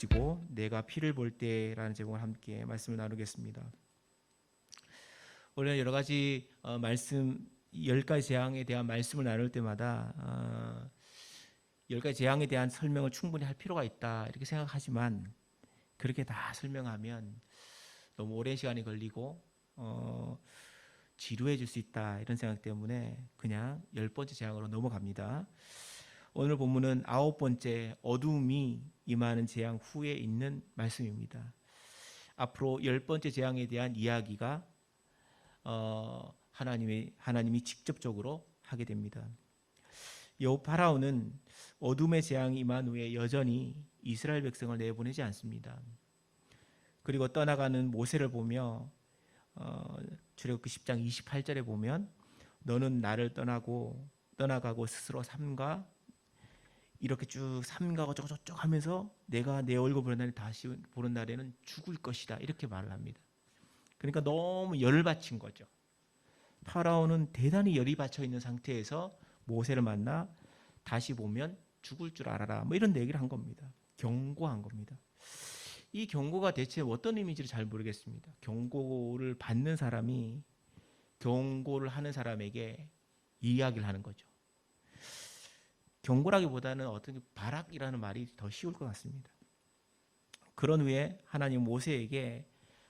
가지고 내가 피를 볼 때라는 제목을 함께 말씀을 나누겠습니다. 원래 여러 가지 말씀 10가지 재앙에 대한 말씀을 나눌 때마다 10가지 재앙에 대한 설명을 충분히 할 필요가 있다 이렇게 생각하지만 그렇게 다 설명하면 너무 오랜 시간이 걸리고 지루해질 수 있다 이런 생각 때문에 그냥 10번째 재앙으로 넘어갑니다. 오늘 본문은 9번째 어둠이 임하는 재앙 후에 있는 말씀입니다. 앞으로 10번째 재앙에 대한 이야기가 하나님이 직접적으로 하게 됩니다. 파라오는 어둠의 재앙이 임한 후에 여전히 이스라엘 백성을 내보내지 않습니다. 그리고 떠나가는 모세를 보며 출애굽기 10장 28절에 보면 너는 나를 떠나가고 스스로 삼가 이렇게 쭉 삼가고 저쪽 하면서 내가 내 얼굴 보는 날에 다시 보는 날에는 죽을 것이다 이렇게 말을 합니다. 그러니까 너무 열을 받친 거죠. 파라오는 대단히 열이 받쳐 있는 상태에서 모세를 만나 다시 보면 죽을 줄 알아라 뭐 이런 얘기를 한 겁니다. 경고한 겁니다. 이 경고가 대체 어떤 의미인지를 잘 모르겠습니다. 경고를 받는 사람이 경고를 하는 사람에게 이야기를 하는 거죠. 경고라기보다는 어떤 발악이라는 말이 더 쉬울 것 같습니다. 그런 후에 하나님 모세에게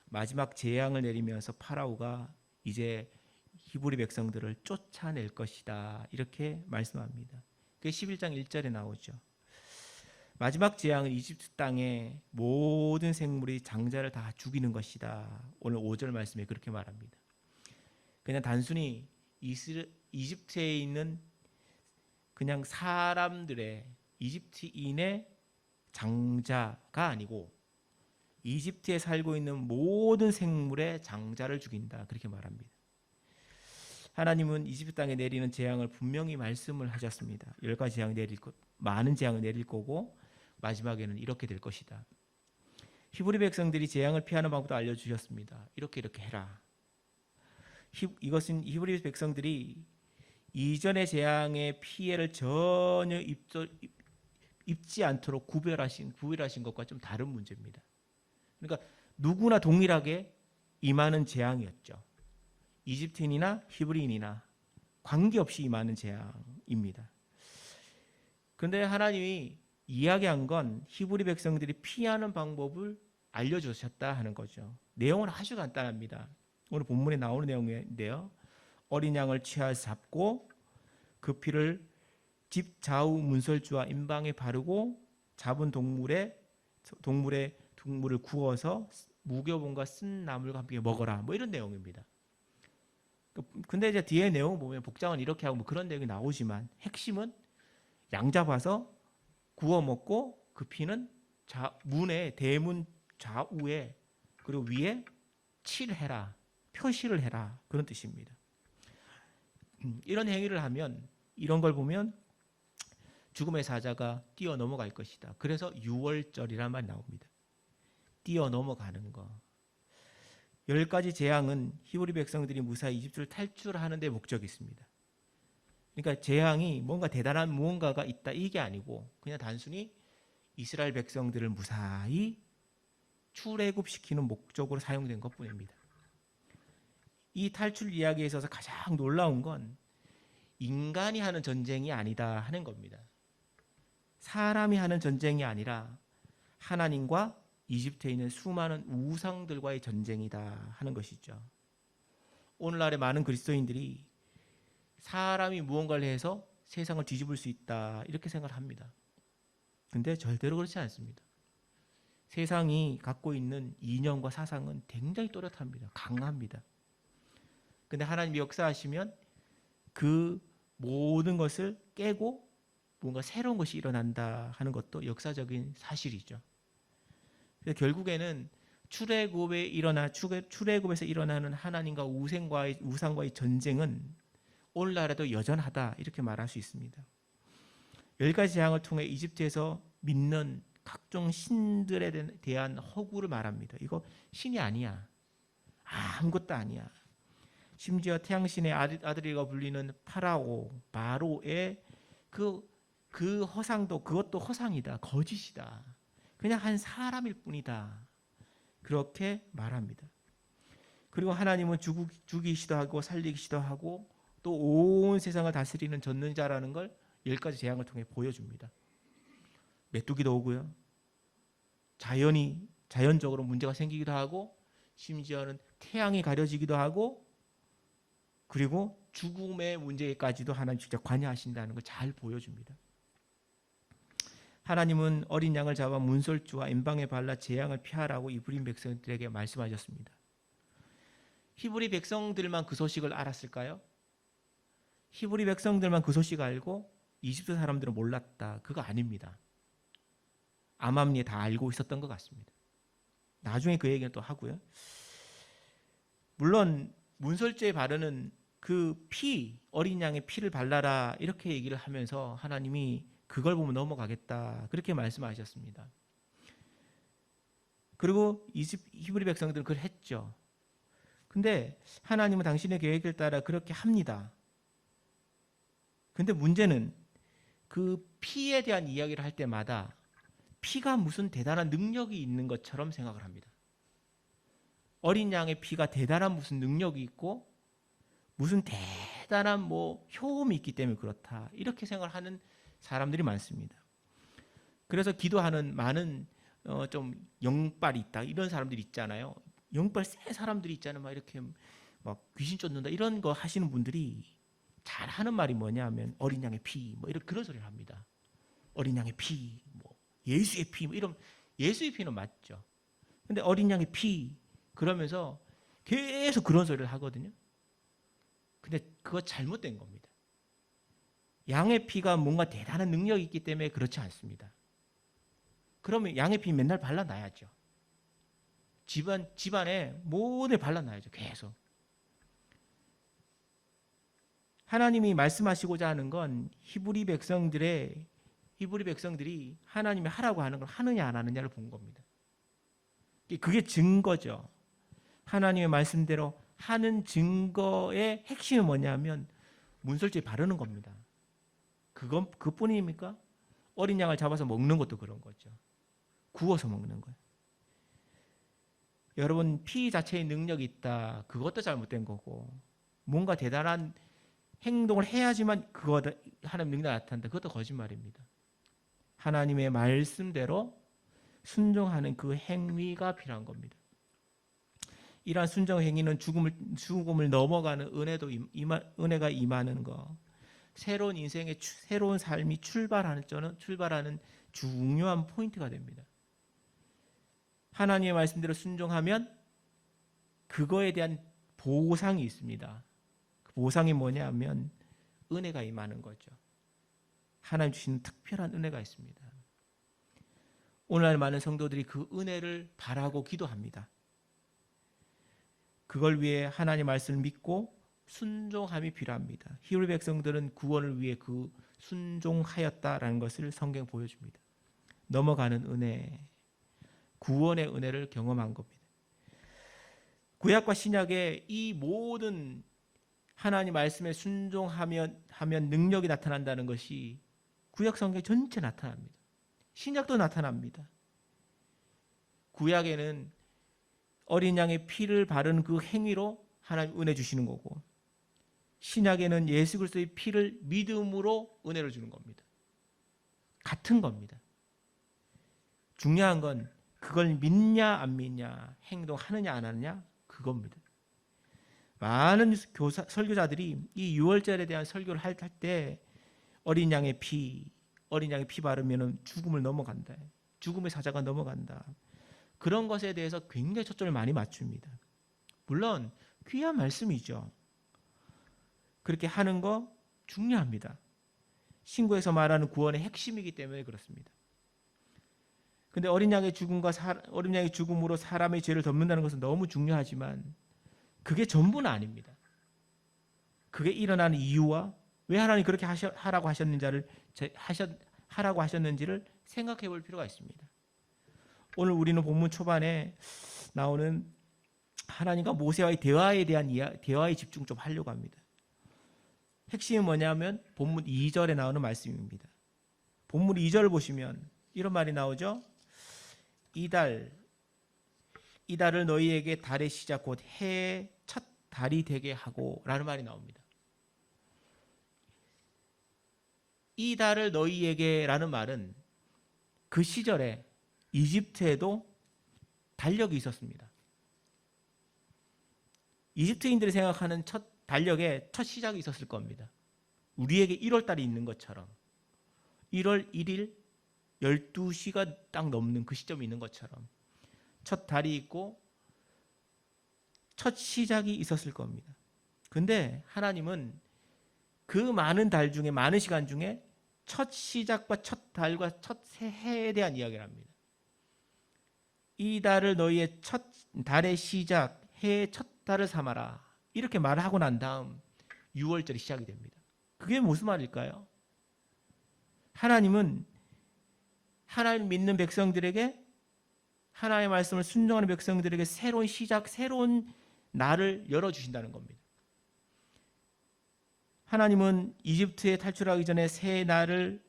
마지막 재앙을 내리면서 파라오가 이제 히브리 백성들을 쫓아낼 것이다 이렇게 말씀합니다. 그게 11장 1절에 나오죠. 마지막 재앙은 이집트 땅의 모든 생물이 장자를 다 죽이는 것이다. 오늘 5절 말씀에 그렇게 말합니다. 그냥 단순히 이집트에 있는 그냥 사람들의 이집트인의 장자가 아니고 이집트에 살고 있는 모든 생물의 장자를 죽인다 그렇게 말합니다. 하나님은 이집트 땅에 내리는 재앙을 분명히 말씀을 하셨습니다. 10가지 재앙을 내릴 것, 많은 재앙을 내릴 거고 마지막에는 이렇게 될 것이다. 히브리 백성들이 재앙을 피하는 방법도 알려주셨습니다. 이렇게 해라. 이것은 히브리 백성들이 이전의 재앙의 피해를 전혀 입지 않도록 구별하신 것과 좀 다른 문제입니다. 그러니까 누구나 동일하게 임하는 재앙이었죠. 이집트인이나 히브리인이나 관계없이 임하는 재앙입니다. 그런데 하나님이 이야기한 건 히브리 백성들이 피하는 방법을 알려주셨다 하는 거죠. 내용은 아주 간단합니다. 오늘 본문에 나오는 내용인데요. 어린 양을 취하여 잡고 그 피를 집 좌우 문설주와 임방에 바르고 잡은 동물을 구워서 무교본과 쓴 나물과 함께 먹어라. 뭐 이런 내용입니다. 근데 이제 뒤에 내용 보면 복장은 이렇게 하고 뭐 그런 내용이 나오지만 핵심은 양 잡아서 구워 먹고 그 피는 문의 대문 좌우에 그리고 위에 칠해라. 표시를 해라. 그런 뜻입니다. 이런 행위를 하면 이런 걸 보면 죽음의 사자가 뛰어 넘어갈 것이다. 그래서 유월절이란 말이 나옵니다. 뛰어 넘어가는 거. 10가지 재앙은 히브리 백성들이 무사히 이집트를 탈출하는 데 목적이 있습니다. 그러니까 재앙이 뭔가 대단한 무언가가 있다 이게 아니고 그냥 단순히 이스라엘 백성들을 무사히 출애굽시키는 목적으로 사용된 것뿐입니다. 이 탈출 이야기에 있어서 가장 놀라운 건 인간이 하는 전쟁이 아니다 하는 겁니다. 사람이 하는 전쟁이 아니라 하나님과 이집트에 있는 수많은 우상들과의 전쟁이다 하는 것이죠. 오늘날의 많은 그리스도인들이 사람이 무언가를 해서 세상을 뒤집을 수 있다 이렇게 생각을 합니다. 근데 절대로 그렇지 않습니다. 세상이 갖고 있는 이념과 사상은 굉장히 또렷합니다. 강합니다. 근데 하나님이 역사하시면 그 모든 것을 깨고 뭔가 새로운 것이 일어난다 하는 것도 역사적인 사실이죠. 그래서 결국에는 출애굽에서 일어나는 하나님과 우상과의 전쟁은 오늘날에도 여전하다 이렇게 말할 수 있습니다. 10가지 재앙을 통해 이집트에서 믿는 각종 신들에 대한 허구를 말합니다. 이거 신이 아니야. 아무것도 아니야. 심지어 태양신의 아들이라고 불리는 바로의 그 허상도 그것도 허상이다. 거짓이다. 그냥 한 사람일 뿐이다. 그렇게 말합니다. 그리고 하나님은 죽이시도 하고 살리시도 하고 또 온 세상을 다스리는 전능자라는 걸 10가지 재앙을 통해 보여줍니다. 메뚜기도 오고요. 자연적으로 문제가 생기기도 하고 심지어는 태양이 가려지기도 하고 그리고 죽음의 문제까지도 하나님 직접 관여하신다는 걸 잘 보여줍니다. 하나님은 어린 양을 잡아 문설주와 엠방에 발라 재앙을 피하라고 이브리 백성들에게 말씀하셨습니다. 히브리 백성들만 그 소식을 알았을까요? 히브리 백성들만 그 소식을 알고 이집트 사람들은 몰랐다. 그거 아닙니다. 암암리에 다 알고 있었던 것 같습니다. 나중에 그 얘기는 또 하고요. 물론 문설주에 바르는 그 피, 어린 양의 피를 발라라 이렇게 얘기를 하면서 하나님이 그걸 보면 넘어가겠다 그렇게 말씀하셨습니다. 그리고 히브리 백성들은 그걸 했죠. 근데 하나님은 당신의 계획을 따라 그렇게 합니다. 근데 문제는 그 피에 대한 이야기를 할 때마다 피가 무슨 대단한 능력이 있는 것처럼 생각을 합니다. 어린 양의 피가 대단한 무슨 능력이 있고 무슨 대단한 효험이 있기 때문에 그렇다. 이렇게 생각을 하는 사람들이 많습니다. 그래서 기도하는 많은 좀 영빨이 있다. 이런 사람들이 있잖아요. 영빨 센 사람들이 있잖아요. 막 이렇게 막 귀신 쫓는다. 이런 거 하시는 분들이 잘 하는 말이 뭐냐 하면 어린 양의 피 이런 그런 소리를 합니다. 어린 양의 피, 예수의 피 이런 예수의 피는 맞죠. 근데 어린 양의 피 그러면서 계속 그런 소리를 하거든요. 근데 그거 잘못된 겁니다. 양의 피가 뭔가 대단한 능력이 있기 때문에 그렇지 않습니다. 그러면 양의 피 맨날 발라놔야죠. 집안에 모든 발라놔야죠. 계속. 하나님이 말씀하시고자 하는 건 히브리 백성들이 하나님이 하라고 하는 걸 하느냐 안 하느냐를 본 겁니다. 그게 증거죠. 하나님의 말씀대로 하는 증거의 핵심이 뭐냐면 문설주에 바르는 겁니다. 그뿐입니까? 어린 양을 잡아서 먹는 것도 그런 거죠. 구워서 먹는 거예요. 여러분 피 자체의 능력이 있다. 그것도 잘못된 거고 뭔가 대단한 행동을 해야지만 그거 하나님 능력이 나타난다. 그것도 거짓말입니다. 하나님의 말씀대로 순종하는 그 행위가 필요한 겁니다. 이러한 순종 행위는 죽음을 넘어가는 은혜가 임하는 거, 새로운 인생의 새로운 삶이 출발하는 중요한 포인트가 됩니다. 하나님의 말씀대로 순종하면 그거에 대한 보상이 있습니다. 그 보상이 뭐냐면 은혜가 임하는 거죠. 하나님 주시는 특별한 은혜가 있습니다. 오늘날 많은 성도들이 그 은혜를 바라고 기도합니다. 그걸 위해 하나님의 말씀을 믿고 순종함이 필요합니다. 히브리 백성들은 구원을 위해 그 순종하였다라는 것을 성경에 보여줍니다. 넘어가는 은혜, 구원의 은혜를 경험한 겁니다. 구약과 신약의 이 모든 하나님 말씀에 순종하면 능력이 나타난다는 것이 구약 성경 전체 나타납니다. 신약도 나타납니다. 구약에는 어린 양의 피를 바르는 그 행위로 하나님 은혜 주시는 거고 신약에는 예수 그리스도의 피를 믿음으로 은혜를 주는 겁니다. 같은 겁니다. 중요한 건 그걸 믿냐 안 믿냐 행동하느냐 안 하느냐 그겁니다. 많은 설교자들이 이 6월절에 대한 설교를 할 때 어린 양의 피 바르면 죽음을 넘어간다. 죽음의 사자가 넘어간다. 그런 것에 대해서 굉장히 초점을 많이 맞춥니다. 물론 귀한 말씀이죠. 그렇게 하는 거 중요합니다. 신구에서 말하는 구원의 핵심이기 때문에 그렇습니다. 근데 어린 양의 죽음으로 사람의 죄를 덮는다는 것은 너무 중요하지만 그게 전부는 아닙니다. 그게 일어나는 이유와 왜 하나님 그렇게 하라고 하셨는지를 생각해 볼 필요가 있습니다. 오늘 우리는 본문 초반에 나오는 하나님과 모세와의 대화에 집중 좀 하려고 합니다. 핵심이 뭐냐면 본문 2절에 나오는 말씀입니다. 본문 2절을 보시면 이런 말이 나오죠. 이달을 너희에게 달의 시작 곧 해의 첫 달이 되게 하고 라는 말이 나옵니다. 이 달을 너희에게 라는 말은 그 시절에 이집트에도 달력이 있었습니다. 이집트인들이 생각하는 첫 달력에 첫 시작이 있었을 겁니다. 우리에게 1월 달이 있는 것처럼 1월 1일 12시가 딱 넘는 그 시점이 있는 것처럼 첫 달이 있고 첫 시작이 있었을 겁니다. 근데 하나님은 그 많은 달 중에 많은 시간 중에 첫 시작과 첫 달과 첫 해에 대한 이야기를 합니다. 이 달을 너희의 첫 달의 시작, 해의 첫 달을 삼아라. 이렇게 말하고 난 다음 6월절이 시작이 됩니다. 그게 무슨 말일까요? 하나님은 하나님을 믿는 백성들에게 하나님의 말씀을 순종하는 백성들에게 새로운 시작, 새로운 날을 열어주신다는 겁니다. 하나님은 이집트에 탈출하기 전에 새 날을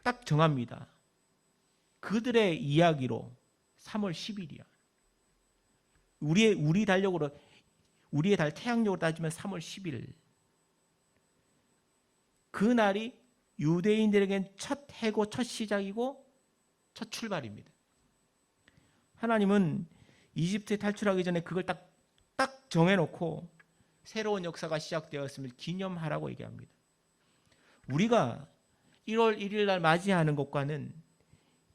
딱 정합니다. 그들의 이야기로 3월 10일이야. 우리 달력으로 우리의 달 태양력으로 따지면 3월 10일. 그 날이 유대인들에겐 첫 해고 첫 시작이고 첫 출발입니다. 하나님은 이집트에 탈출하기 전에 그걸 딱 정해놓고 새로운 역사가 시작되었음을 기념하라고 얘기합니다. 우리가 1월 1일 날 맞이하는 것과는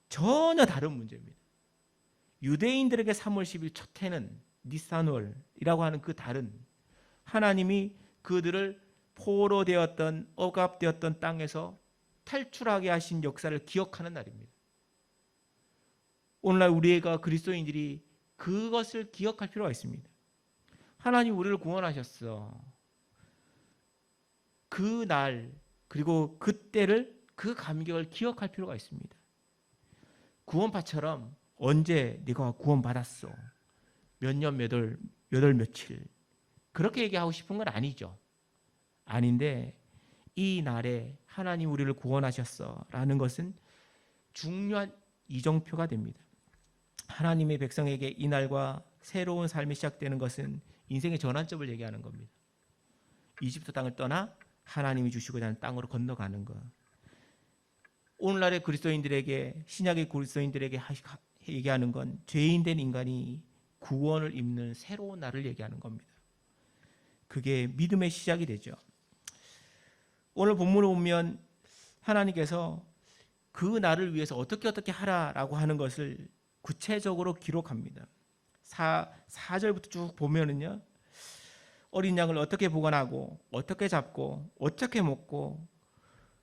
전혀 다른 문제입니다. 유대인들에게 3월 10일 첫 해는 니산월이라고 하는 그 달은 하나님이 그들을 포로되었던 억압되었던 땅에서 탈출하게 하신 역사를 기억하는 날입니다. 오늘날 우리가 그리스도인들이 그것을 기억할 필요가 있습니다. 하나님 우리를 구원하셨어. 그 날 그리고 그때를 그 감격을 기억할 필요가 있습니다. 구원파처럼 언제 네가 구원받았어? 몇 년 몇 월 며칠 그렇게 얘기하고 싶은 건 아니죠. 아닌데 이 날에 하나님 우리를 구원하셨어 라는 것은 중요한 이정표가 됩니다. 하나님의 백성에게 이 날과 새로운 삶이 시작되는 것은 인생의 전환점을 얘기하는 겁니다. 이집트 땅을 떠나 하나님이 주시고자 하는 땅으로 건너가는 것. 오늘날의 그리스도인들에게 신약의 그리스도인들에게 얘기하는 건 죄인된 인간이 구원을 입는 새로운 날을 얘기하는 겁니다. 그게 믿음의 시작이 되죠. 오늘 본문을 보면 하나님께서 그 날을 위해서 어떻게 하라라고 하는 것을 구체적으로 기록합니다. 4절부터 쭉 보면은요. 어린 양을 어떻게 보관하고 어떻게 잡고 어떻게 먹고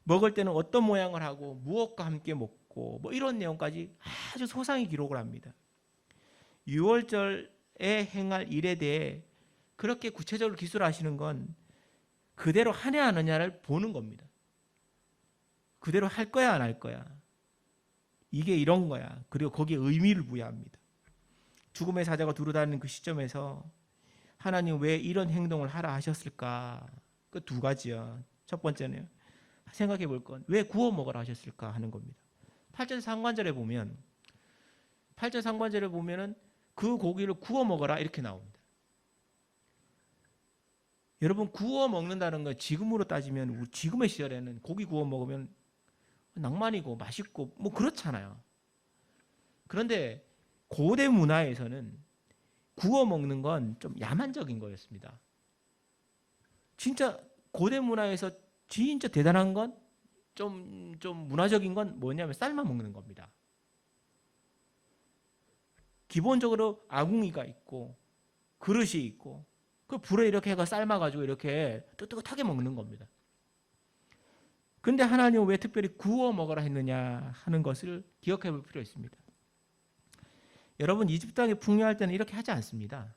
먹을 때는 어떤 모양을 하고 무엇과 함께 먹고 뭐 이런 내용까지 아주 소상히 기록을 합니다. 6월절에 행할 일에 대해 그렇게 구체적으로 기술하시는 건 그대로 하냐 안 하냐를 보는 겁니다. 그대로 할 거야 안 할 거야. 이게 이런 거야. 그리고 거기에 의미를 부여합니다. 죽음의 사자가 두루다니는 그 시점에서 하나님 왜 이런 행동을 하라 하셨을까? 그 두 가지요. 첫 번째는 생각해 볼 건 왜 구워 먹으라 하셨을까 하는 겁니다. 8절 상관절에 보면은 그 고기를 구워 먹어라 이렇게 나옵니다. 여러분 구워 먹는다는 건 지금으로 따지면 지금의 시절에는 고기 구워 먹으면 낭만이고 맛있고 뭐 그렇잖아요. 그런데 고대 문화에서는 구워 먹는 건 좀 야만적인 거였습니다. 진짜 고대 문화에서 진짜 대단한 건 좀 문화적인 건 뭐냐면 삶아 먹는 겁니다. 기본적으로 아궁이가 있고 그릇이 있고 그 불에 이렇게 해가 삶아가지고 이렇게 뜨뜻하게 먹는 겁니다. 근데 하나님은 왜 특별히 구워 먹으라 했느냐 하는 것을 기억해 볼 필요가 있습니다. 여러분 이집트 땅에 풍요할 때는 이렇게 하지 않습니다.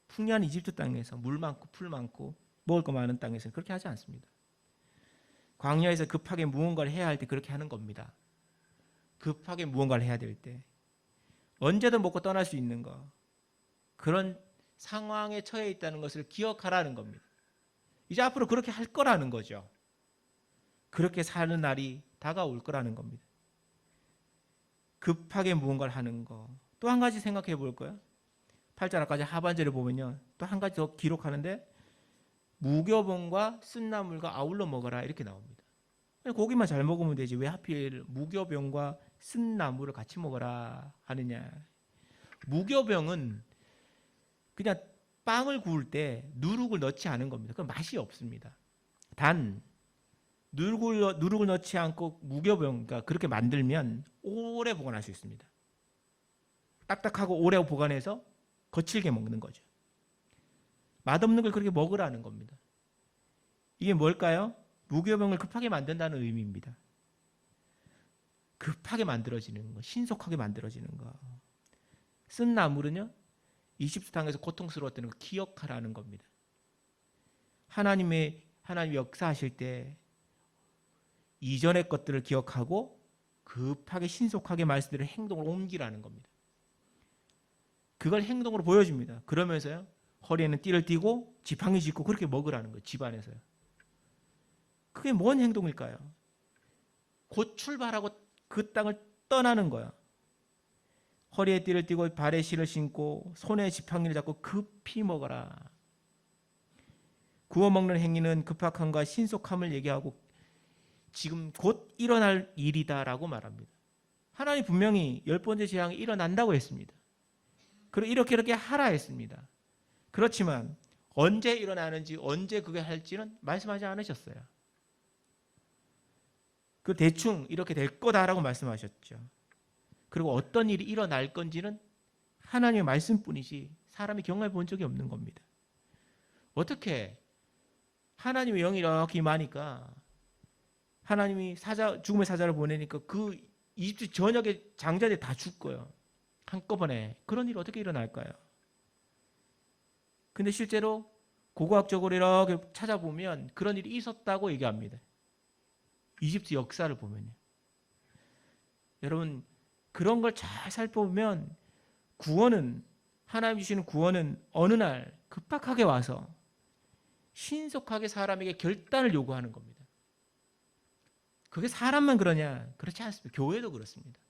풍요한 이집트 땅에서 물 많고 풀 많고 먹을 거 많은 땅에서는 그렇게 하지 않습니다. 광야에서 급하게 무언가를 해야 할 때 그렇게 하는 겁니다. 급하게 무언가를 해야 될 때 언제든 먹고 떠날 수 있는 거 그런 상황에 처해 있다는 것을 기억하라는 겁니다. 이제 앞으로 그렇게 할 거라는 거죠. 그렇게 사는 날이 다가올 거라는 겁니다. 급하게 무언가를 하는 거. 또 한 가지 생각해 볼 거예요. 8절 아까 하반절에 보면요. 또 한 가지 더 기록하는데 무교병과 쓴나물과 아울러 먹어라 이렇게 나옵니다. 고기만 잘 먹으면 되지 왜 하필 무교병과 쓴나물을 같이 먹어라 하느냐. 무교병은 그냥 빵을 구울 때 누룩을 넣지 않은 겁니다. 그건 맛이 없습니다. 단 누룩을 넣지 않고 무교병, 그러니까 그렇게 만들면 오래 보관할 수 있습니다. 딱딱하고 오래 보관해서 거칠게 먹는 거죠. 맛없는 걸 그렇게 먹으라는 겁니다. 이게 뭘까요? 무교병을 급하게 만든다는 의미입니다. 급하게 만들어지는 거, 신속하게 만들어지는 거. 쓴 나물은요, 이집트 땅에서 고통스러웠다는 거 기억하라는 겁니다. 하나님 역사하실 때 이전의 것들을 기억하고 급하게 신속하게 말씀드린 행동을 옮기라는 겁니다. 그걸 행동으로 보여줍니다. 그러면서요, 허리에는 띠를 띠고 지팡이 짚고 그렇게 먹으라는 거예요. 집안에서요. 그게 뭔 행동일까요? 곧 출발하고 그 땅을 떠나는 거야. 허리에 띠를 띠고 발에 실을 신고 손에 지팡이를 잡고 급히 먹어라. 구워 먹는 행위는 급박함과 신속함을 얘기하고 지금 곧 일어날 일이다라고 말합니다. 하나님 분명히 10번째 재앙이 일어난다고 했습니다. 그리고 이렇게 하라 했습니다. 그렇지만 언제 일어나는지 언제 그게 할지는 말씀하지 않으셨어요. 그 대충 이렇게 될 거다라고 말씀하셨죠. 그리고 어떤 일이 일어날 건지는 하나님의 말씀뿐이지 사람이 경험해 본 적이 없는 겁니다. 어떻게 하나님의 영이 이렇게 임하니까 하나님이 죽음의 사자를 보내니까 그 이집트 전역의 장자들이 다 죽고요. 한꺼번에 그런 일이 어떻게 일어날까요? 근데 실제로 고고학적으로 이렇게 찾아보면 그런 일이 있었다고 얘기합니다. 이집트 역사를 보면요. 여러분 그런 걸 잘 살펴보면 구원은 하나님 주시는 구원은 어느 날 급박하게 와서 신속하게 사람에게 결단을 요구하는 겁니다. 그게 사람만 그러냐? 그렇지 않습니다. 교회도 그렇습니다.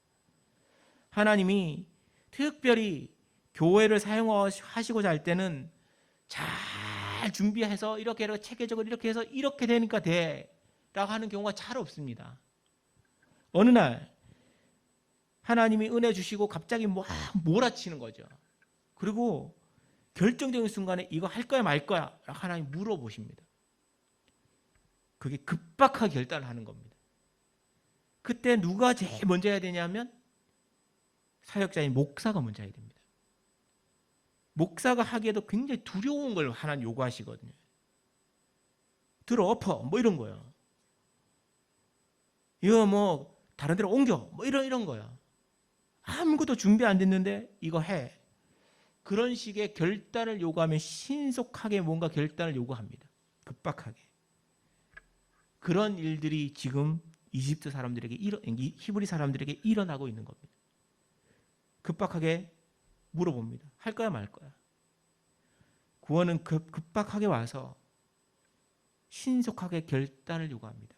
하나님이 특별히 교회를 사용하시고자 할 때는 잘 준비해서 이렇게 체계적으로 이렇게 해서 이렇게 되니까 돼 라고 하는 경우가 잘 없습니다. 어느 날 하나님이 은혜 주시고 갑자기 막 몰아치는 거죠. 그리고 결정적인 순간에 이거 할 거야 말 거야 라고 하나님 물어보십니다. 그게 급박하게 결단을 하는 겁니다. 그때 누가 제일 먼저 해야 되냐면 사역자인 목사가 먼저 해야 됩니다. 목사가 하기에도 굉장히 두려운 걸 하나님 요구하시거든요. 들어 엎어 뭐 이런 거예요. 이거 뭐 다른 데로 옮겨 뭐 이런 거야. 아무것도 준비 안 됐는데 이거 해. 그런 식의 결단을 요구하면 신속하게 뭔가 결단을 요구합니다. 급박하게. 그런 일들이 지금 이집트 사람들에게 히브리 사람들에게 일어나고 있는 겁니다. 급박하게 물어봅니다. 할 거야 말 거야. 구원은 급박하게 와서 신속하게 결단을 요구합니다.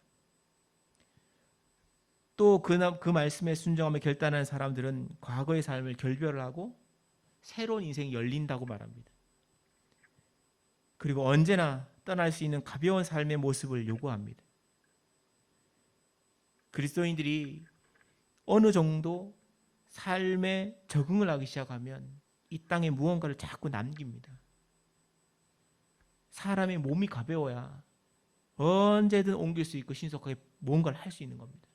또 그 말씀에 순종하며 결단하는 사람들은 과거의 삶을 결별을 하고 새로운 인생이 열린다고 말합니다. 그리고 언제나 떠날 수 있는 가벼운 삶의 모습을 요구합니다. 그리스도인들이 어느 정도 삶에 적응을 하기 시작하면 이 땅에 무언가를 자꾸 남깁니다. 사람의 몸이 가벼워야 언제든 옮길 수 있고 신속하게 무언가를 할 수 있는 겁니다.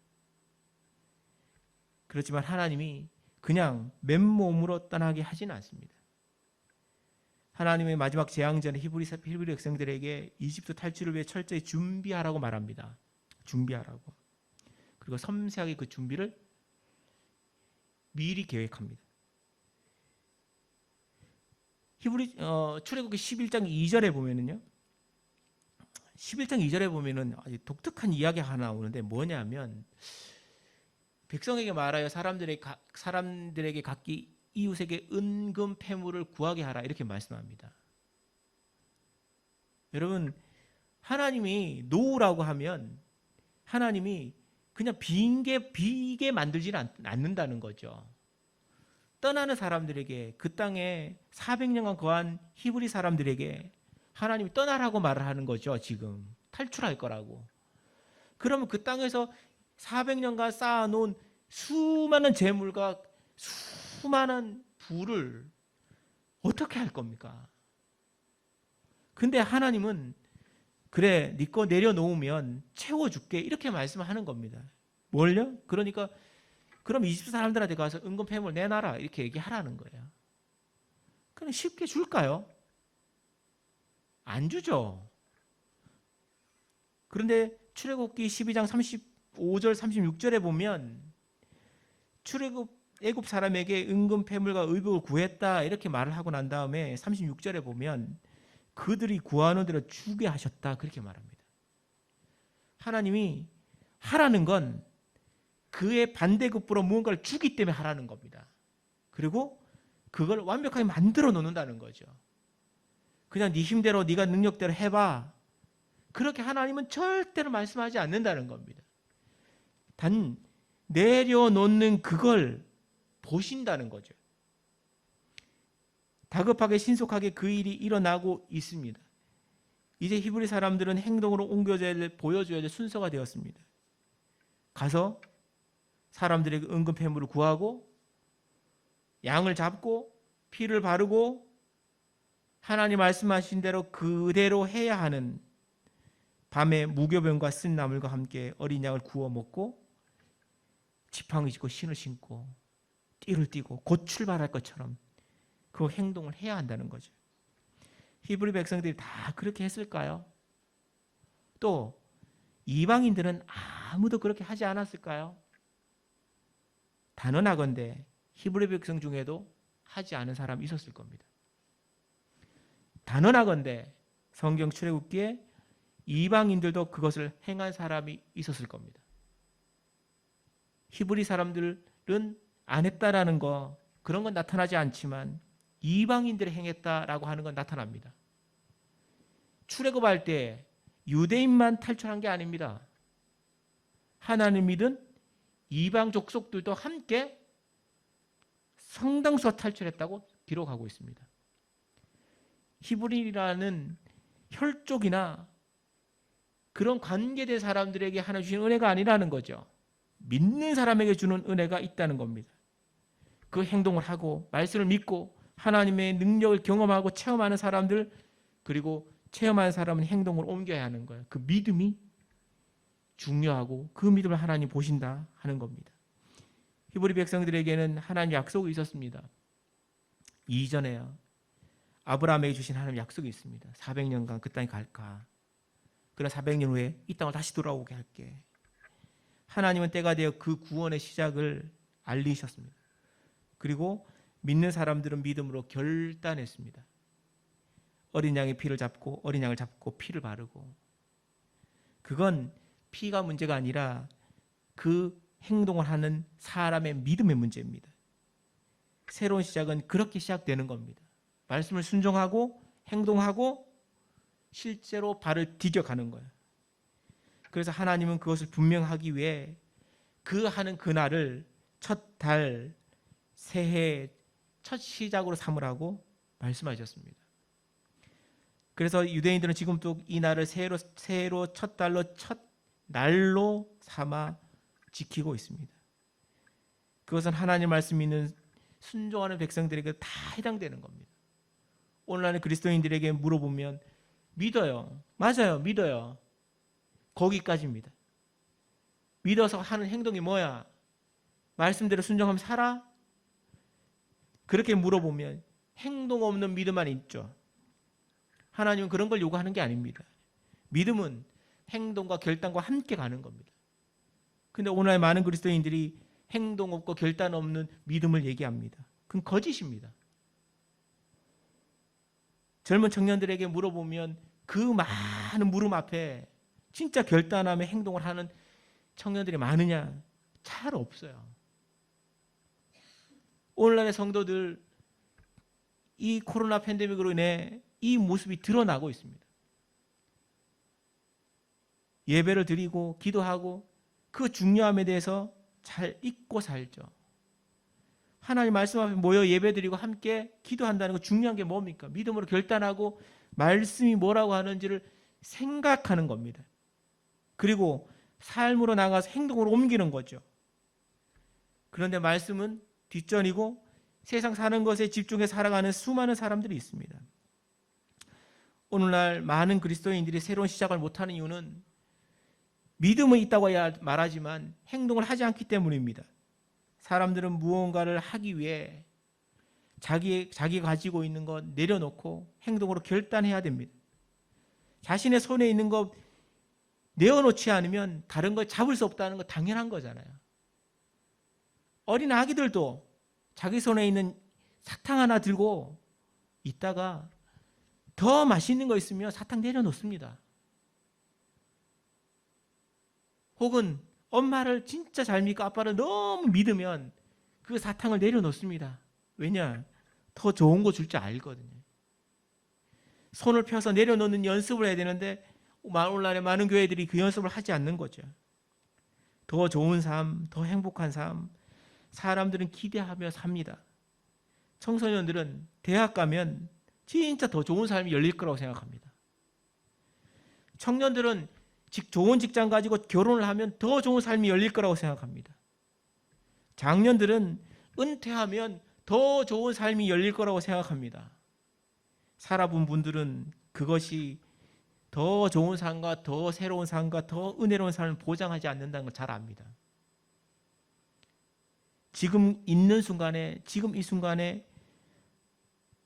그렇지만 하나님이 그냥 맨몸으로 떠나게 하지는 않습니다. 하나님의 마지막 재앙 전에 히브리 백성들에게 이집트 탈출을 위해 철저히 준비하라고 말합니다. 준비하라고. 그리고 섬세하게 그 준비를 미리 계획합니다. 출애굽기 11장 2절에 보면은요. 11장 2절에 보면은 아주 독특한 이야기가 하나 나오는데 뭐냐면 백성에게 말하여 사람들에게 각기 이웃에게 은금 패물을 구하게 하라 이렇게 말씀합니다. 여러분 하나님이 놓으라고 하면 하나님이 그냥 비게 만들지는 않는다는 거죠. 떠나는 사람들에게, 그 땅에 400년간 거한 히브리 사람들에게 하나님이 떠나라고 말을 하는 거죠. 지금 탈출할 거라고. 그러면 그 땅에서 400년간 쌓아놓은 수많은 재물과 수많은 부를 어떻게 할 겁니까? 근데 하나님은 그래, 네 거 내려놓으면 채워줄게, 이렇게 말씀하는 겁니다. 뭘요? 그러니까 그럼 이집트 사람들한테 가서 은금 폐물 내놔라, 이렇게 얘기하라는 거예요. 그냥 쉽게 줄까요? 안 주죠. 그런데 출애굽기 12장 35절 36절에 보면 애굽 사람에게 은금 폐물과 의복을 구했다, 이렇게 말을 하고 난 다음에 36절에 보면 그들이 구하는 대로 주게 하셨다, 그렇게 말합니다. 하나님이 하라는 건 그의 반대급부로 무언가를 주기 때문에 하라는 겁니다. 그리고 그걸 완벽하게 만들어 놓는다는 거죠. 그냥 네 힘대로 네가 능력대로 해봐, 그렇게 하나님은 절대로 말씀하지 않는다는 겁니다. 단 내려놓는 그걸 보신다는 거죠. 다급하게 신속하게 그 일이 일어나고 있습니다. 이제 히브리 사람들은 행동으로 보여줘야 될 순서가 되었습니다. 가서 사람들에게 은금 폐물을 구하고 양을 잡고 피를 바르고 하나님 말씀하신 대로 그대로 해야 하는, 밤에 무교병과 쓴 나물과 함께 어린 양을 구워 먹고 지팡이 짚고 신을 신고 띠를 띠고 곧 출발할 것처럼 그 행동을 해야 한다는 거죠. 히브리 백성들이 다 그렇게 했을까요? 또 이방인들은 아무도 그렇게 하지 않았을까요? 단언하건대 히브리 백성 중에도 하지 않은 사람이 있었을 겁니다. 단언하건대 성경 출애굽기에 이방인들도 그것을 행한 사람이 있었을 겁니다. 히브리 사람들은 안 했다라는 거, 그런 건 나타나지 않지만 이방인들이 행했다라고 하는 건 나타납니다. 출애굽할 때 유대인만 탈출한 게 아닙니다. 하나님 믿은 이방 족속들도 함께 상당수가 탈출했다고 기록하고 있습니다. 히브리라는 혈족이나 그런 관계된 사람들에게 하나님 주신 은혜가 아니라는 거죠. 믿는 사람에게 주는 은혜가 있다는 겁니다. 그 행동을 하고 말씀을 믿고 하나님의 능력을 경험하고 체험하는 사람들, 그리고 체험하는 사람은 행동을 옮겨야 하는 거예요. 그 믿음이 중요하고 그 믿음을 하나님 보신다 하는 겁니다. 히브리 백성들에게는 하나님 약속이 있었습니다. 이전에요. 아브라함에게 주신 하나님 약속이 있습니다. 400년간 그 땅에 갈까? 그런 400년 후에 이 땅을 다시 돌아오게 할게. 하나님은 때가 되어 그 구원의 시작을 알리셨습니다. 그리고 믿는 사람들은 믿음으로 결단했습니다. 어린 양의 피를 잡고 어린 양을 잡고 피를 바르고, 그건 피가 문제가 아니라 그 행동을 하는 사람의 믿음의 문제입니다. 새로운 시작은 그렇게 시작되는 겁니다. 말씀을 순종하고 행동하고 실제로 발을 디뎌가는 거예요. 그래서 하나님은 그것을 분명하기 위해 그 하는 그날을 첫 달, 새해 첫 시작으로 삼으라고 말씀하셨습니다. 그래서 유대인들은 지금도 이 날을 새해로 첫 달로 첫 날로 삼아 지키고 있습니다. 그것은 하나님 말씀 있는 순종하는 백성들에게 다 해당되는 겁니다. 오늘날 그리스도인들에게 물어보면 믿어요. 맞아요. 믿어요. 거기까지입니다. 믿어서 하는 행동이 뭐야? 말씀대로 순종하면 살아? 그렇게 물어보면 행동 없는 믿음만 있죠. 하나님은 그런 걸 요구하는 게 아닙니다. 믿음은 행동과 결단과 함께 가는 겁니다. 근데 오늘 많은 그리스도인들이 행동 없고 결단 없는 믿음을 얘기합니다. 그건 거짓입니다. 젊은 청년들에게 물어보면 그 많은 물음 앞에 진짜 결단하며 행동을 하는 청년들이 많으냐? 잘 없어요. 오늘날의 성도들, 이 코로나 팬데믹으로 인해 이 모습이 드러나고 있습니다. 예배를 드리고 기도하고 그 중요함에 대해서 잘 잊고 살죠. 하나님 말씀 앞에 모여 예배드리고 함께 기도한다는 거 중요한 게 뭡니까? 믿음으로 결단하고 말씀이 뭐라고 하는지를 생각하는 겁니다. 그리고 삶으로 나가서 행동으로 옮기는 거죠. 그런데 말씀은 뒷전이고 세상 사는 것에 집중해 살아가는 수많은 사람들이 있습니다. 오늘날 많은 그리스도인들이 새로운 시작을 못하는 이유는 믿음은 있다고 말하지만 행동을 하지 않기 때문입니다. 사람들은 무언가를 하기 위해 자기가 가지고 있는 것 내려놓고 행동으로 결단해야 됩니다. 자신의 손에 있는 것 내어놓지 않으면 다른 걸 잡을 수 없다는 거 당연한 거잖아요. 어린 아기들도 자기 손에 있는 사탕 하나 들고 있다가 더 맛있는 거 있으면 사탕 내려놓습니다. 혹은 엄마를 진짜 잘 믿고 아빠를 너무 믿으면 그 사탕을 내려놓습니다. 왜냐? 더 좋은 거 줄 줄 알거든요. 손을 펴서 내려놓는 연습을 해야 되는데 오늘날에 많은 교회들이 그 연습을 하지 않는 거죠. 더 좋은 삶, 더 행복한 삶, 사람들은 기대하며 삽니다. 청소년들은 대학 가면 진짜 더 좋은 삶이 열릴 거라고 생각합니다. 청년들은 좋은 직장 가지고 결혼을 하면 더 좋은 삶이 열릴 거라고 생각합니다. 장년들은 은퇴하면 더 좋은 삶이 열릴 거라고 생각합니다. 살아본 분들은 그것이 더 좋은 삶과 더 새로운 삶과 더 은혜로운 삶을 보장하지 않는다는 걸 잘 압니다. 지금 있는 순간에, 지금 이 순간에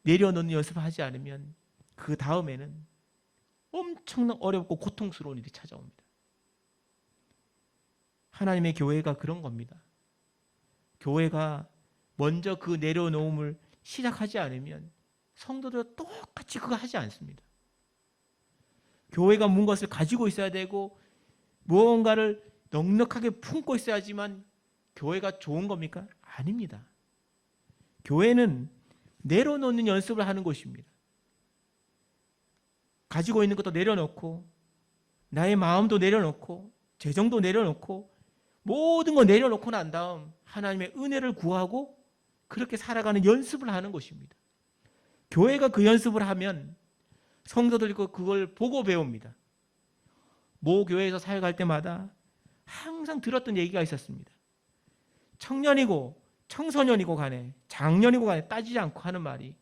내려놓는 연습을 하지 않으면 그 다음에는 엄청난 어렵고 고통스러운 일이 찾아옵니다. 하나님의 교회가 그런 겁니다. 교회가 먼저 그 내려놓음을 시작하지 않으면 성도들도 똑같이 그거 하지 않습니다. 교회가 무엇을 가지고 있어야 되고 무언가를 넉넉하게 품고 있어야지만 교회가 좋은 겁니까? 아닙니다. 교회는 내려놓는 연습을 하는 곳입니다. 가지고 있는 것도 내려놓고 나의 마음도 내려놓고 재정도 내려놓고 모든 거 내려놓고 난 다음 하나님의 은혜를 구하고 그렇게 살아가는 연습을 하는 곳입니다. 교회가 그 연습을 하면 성도들이 그걸 보고 배웁니다. 모 교회에서 사역할 때마다 항상 들었던 얘기가 있었습니다. 청년이고 청소년이고 간에 장년이고 간에 따지지 않고 하는 말이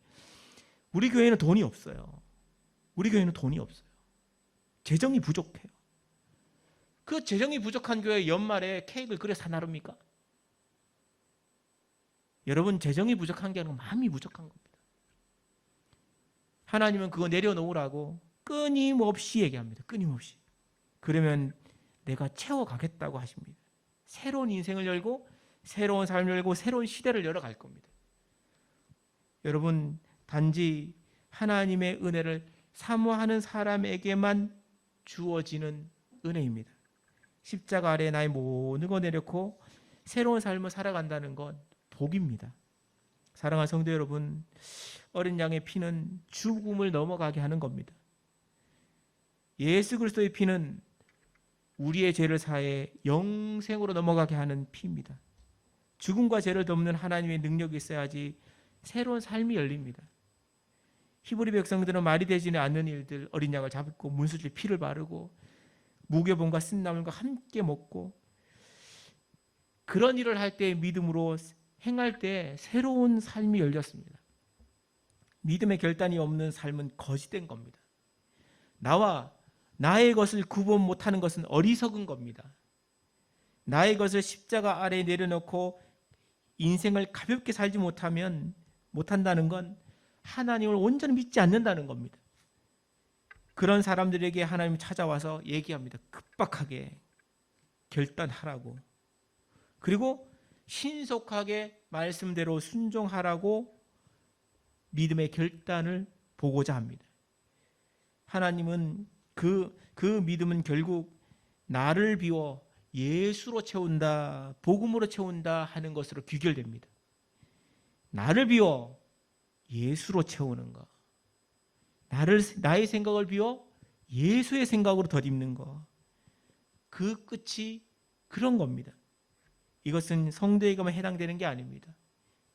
우리 교회는 돈이 없어요. 우리 교회는 돈이 없어요. 재정이 부족해요. 그 재정이 부족한 교회 연말에 케이크를 그래 사 나릅니까? 여러분, 재정이 부족한 게 아니라 마음이 부족한 겁니다. 하나님은 그거 내려놓으라고 끊임없이 얘기합니다. 끊임없이. 그러면 내가 채워가겠다고 하십니다. 새로운 인생을 열고 새로운 삶을 열고 새로운 시대를 열어갈 겁니다. 여러분, 단지 하나님의 은혜를 사모하는 사람에게만 주어지는 은혜입니다. 십자가 아래에 나의 모든 거 내려놓고 새로운 삶을 살아간다는 건 복입니다. 사랑하는 성도 여러분, 어린 양의 피는 죽음을 넘어가게 하는 겁니다. 예수 그리스도의 피는 우리의 죄를 사해 영생으로 넘어가게 하는 피입니다. 죽음과 죄를 덮는 하나님의 능력이 있어야지 새로운 삶이 열립니다. 히브리 백성들은 말이 되지 않는 일들, 어린 양을 잡고 문수질 피를 바르고 무교본과 쓴나물과 함께 먹고 그런 일을 할 때 믿음으로 행할 때 새로운 삶이 열렸습니다. 믿음의 결단이 없는 삶은 거짓된 겁니다. 나와 나의 것을 구분 못하는 것은 어리석은 겁니다. 나의 것을 십자가 아래에 내려놓고 인생을 가볍게 살지 못한다는 건 하나님을 온전히 믿지 않는다는 겁니다. 그런 사람들에게 하나님이 찾아와서 얘기합니다. 급박하게 결단하라고. 그리고 신속하게 말씀대로 순종하라고 믿음의 결단을 보고자 합니다. 하나님은 그 믿음은 결국 나를 비워 예수로 채운다, 복음으로 채운다 하는 것으로 귀결됩니다. 나를 비워 예수로 채우는 것, 나의 생각을 비워 예수의 생각으로 덧입는 것, 그 그런 겁니다. 이것은 성도에게만 해당되는 게 아닙니다.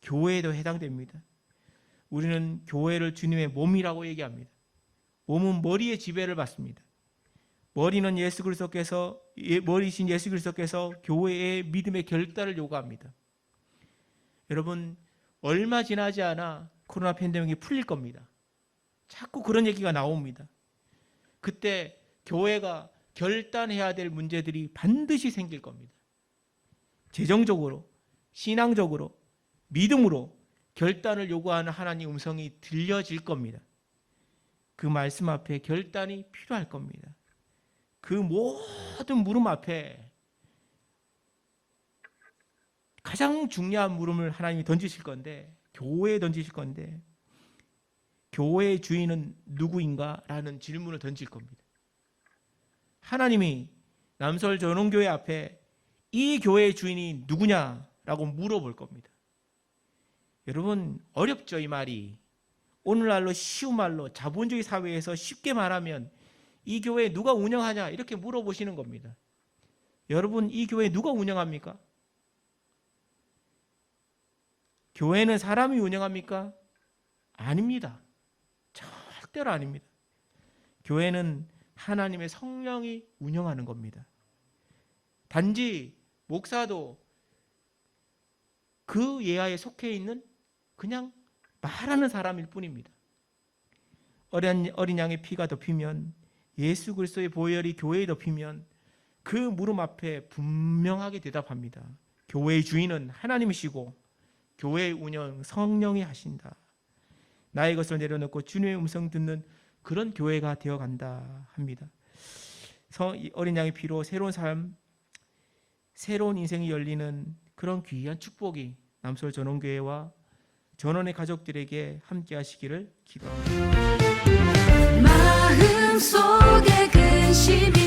교회에도 해당됩니다. 우리는 교회를 주님의 몸이라고 얘기합니다. 몸은 머리의 지배를 받습니다. 머리는 머리신 예수 그리스도께서 교회의 믿음의 결단을 요구합니다. 여러분, 얼마 지나지 않아 코로나 팬데믹이 풀릴 겁니다. 자꾸 그런 얘기가 나옵니다. 그때 교회가 결단해야 될 문제들이 반드시 생길 겁니다. 재정적으로, 신앙적으로, 믿음으로 결단을 요구하는 하나님의 음성이 들려질 겁니다. 그 말씀 앞에 결단이 필요할 겁니다. 그 모든 물음 앞에 가장 중요한 물음을 하나님이 던지실 건데, 교회에 던지실 건데, 교회의 주인은 누구인가? 라는 질문을 던질 겁니다. 하나님이 남서울 전원교회 앞에 이 교회의 주인이 누구냐라고 물어볼 겁니다. 여러분, 어렵죠, 이 말이. 오늘날로 쉬운 말로 자본주의 사회에서 쉽게 말하면 이 교회 누가 운영하냐 이렇게 물어보시는 겁니다. 여러분, 이 교회 누가 운영합니까? 교회는 사람이 운영합니까? 아닙니다. 절대로 아닙니다. 교회는 하나님의 성령이 운영하는 겁니다. 단지 목사도 그 예하에 속해 있는 그냥 말하는 사람일 뿐입니다. 어린 양의 피가 덮이면, 예수 그리스도의 보혈이 교회에 덮이면 그 물음 앞에 분명하게 대답합니다. 교회의 주인은 하나님이시고 교회의 운영 성령이 하신다. 나의 것을 내려놓고 주님의 음성 듣는 그런 교회가 되어간다 합니다. 어린 양의 피로 새로운 삶, 새로운 인생이 열리는 그런 귀한 축복이 남서울 전원교회와 전원의 가족들에게 함께 하시기를 기도합니다. 마음속에 근심이